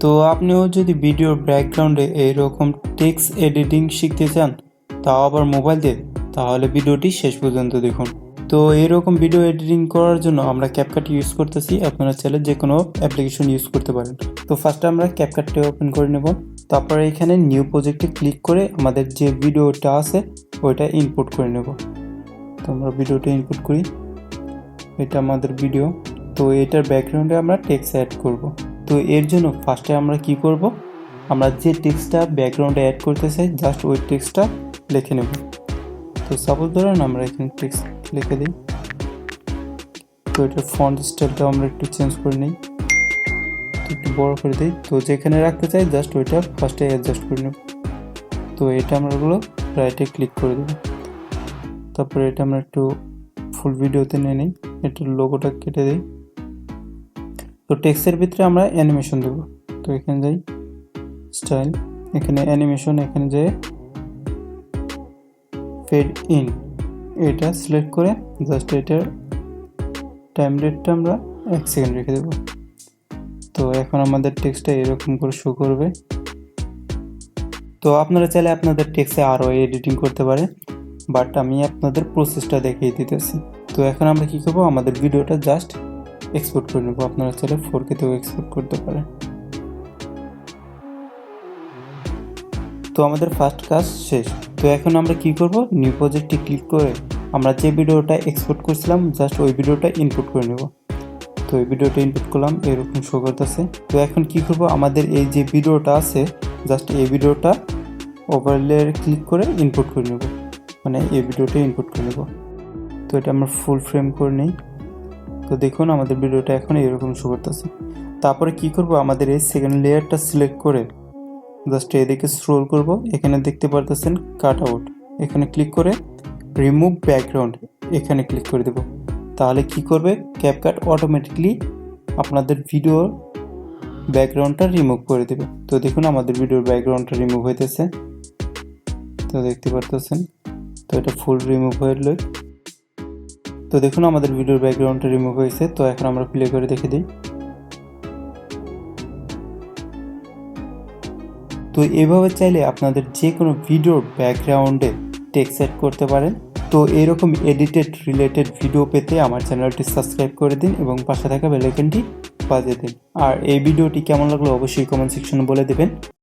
তো আপনিও যদি ভিডিওর ব্যাকগ্রাউন্ডে এইরকম টেক্সট এডিটিং শিখতে চান, তাও আবার মোবাইল দিয়ে, তাহলে ভিডিওটি শেষ পর্যন্ত দেখুন। তো এইরকম ভিডিও এডিটিং করার জন্য আমরা ক্যাপকাট ইউজ করতেছি। আপনারা চাইলে যে কোনো অ্যাপ্লিকেশন ইউজ করতে পারেন। তো ফার্স্টে আমরা ক্যাপকাটটা ওপেন করে নেব। তারপরে এখানে নিউ প্রজেক্টে ক্লিক করে আমাদের যে ভিডিওটা আছে ওইটা ইনপুট করে নেব। তো আমরা ভিডিওটা ইনপুট করি, এটা আমাদের ভিডিও। তো এটার ব্যাকগ্রাউন্ডে আমরা টেক্সট অ্যাড করব। তো এর জন্য ফার্স্টে আমরা কি করব, আমরা যে টেক্সটটা ব্যাকগ্রাউন্ডে অ্যাড করতে চাই জাস্ট ওই টেক্সটটা লিখে নেব। তো সাপোজ ধরেন আমরা এখানে টেক্সট লিখে দিই। তো এটার ফন্ট স্টাইলটা আমরা একটু চেঞ্জ করে নিই, একটু বড় করে দিই। তো যেখানে রাখতে চাই জাস্ট ওইটা ফার্স্টে অ্যাডজাস্ট করে নেব। তো এটা আমরা ওগুলো রাইটে ক্লিক করে দেব। তারপরে এটা আমরা একটু ফুল ভিডিওতে নিয়ে নিই, এটার লোগোটা কেটে দিই। তো টেক্সটের ভিতরে আমরা অ্যানিমেশন দেব। তো এখানে যাই স্টাইল, এখানে অ্যানিমেশন, এখানে যাই ফেড ইন, এটা সিলেক্ট করে জাস্ট এটার টাইম রেটটা আমরা 1 সেকেন্ড রেখে দেব। তো এখন আমাদের টেক্সটটা এরকম করে শো করবে। তো আপনারা চাইলে আপনাদের টেক্সটে আরও এডিটিং করতে পারেন, বাট আমি আপনাদের প্রসেসটা দেখিয়ে দিতেছি। তো এখন আমরা কি করব, আমাদের ভিডিওটা জাস্ট এক্সপোর্ট করে নেব। আপনারা চাইলে 4K তেও এক্সপোর্ট করতে পারেন। তো আমাদের ফার্স্ট কাজ শেষ। তো এখন আমরা কি করব, নিউ প্রজেক্টে ক্লিক করে আমরা যে ভিডিওটা এক্সপোর্ট করছিলাম জাস্ট ওই ভিডিওটা ইনপুট করে নেব। তো এই ভিডিওটা ইনপুট করলাম, এরকম শো করতেছে। তো এখন কি করব, আমাদের এই যে ভিডিওটা আছে জাস্ট এই ভিডিওটা ওভারলে ক্লিক করে ইনপুট করে নেব, মানে এই ভিডিওটা ইনপুট করে নেব। তো এটা আমরা ফুল ফ্রেম করে নিই। তো দেখুন আমাদের ভিডিওটা এখন এরকম শো করতেছে। তারপরে কি করব, আমাদের এই সেকেন্ড লেয়ারটা সিলেক্ট করে জাস্ট এদিকে স্ক্রোল করব, এখানে দেখতে পারতেছেন কাট আউট, এখানে ক্লিক করে রিমুভ ব্যাকগ্রাউন্ড এখানে ক্লিক করে দেব। তাহলে কি করবে, ক্যাপকাট অটোমেটিকলি আপনাদের ভিডিওর ব্যাকগ্রাউন্ডটা রিমুভ করে দেবে। তো দেখুন আমাদের ভিডিওর ব্যাকগ্রাউন্ডটা রিমুভ হইতেছে, তো দেখতে পারতেছেন। তো এটা ফুল রিমুভ হইল। তো দেখুন আমাদের ভিডিওর ব্যাকগ্রাউন্ডটা রিমুভ হয়েছে। তো এখন আমরা প্লে করে দেখে দিই। তো এভাবে চাইলে আপনাদের যে কোনো ভিডিওর ব্যাকগ্রাউন্ডে টেক্সট অ্যাড করতে পারেন। তো এরকম এডিটেড রিলেটেড ভিডিও পেতে আমার চ্যানেলটি সাবস্ক্রাইব করে দিন এবং পাশে থাকা বেল আইকনটি বাজিয়ে দিন। আর এই ভিডিওটি কেমন লাগলো অবশ্যই কমেন্ট সেকশনে বলে দেবেন।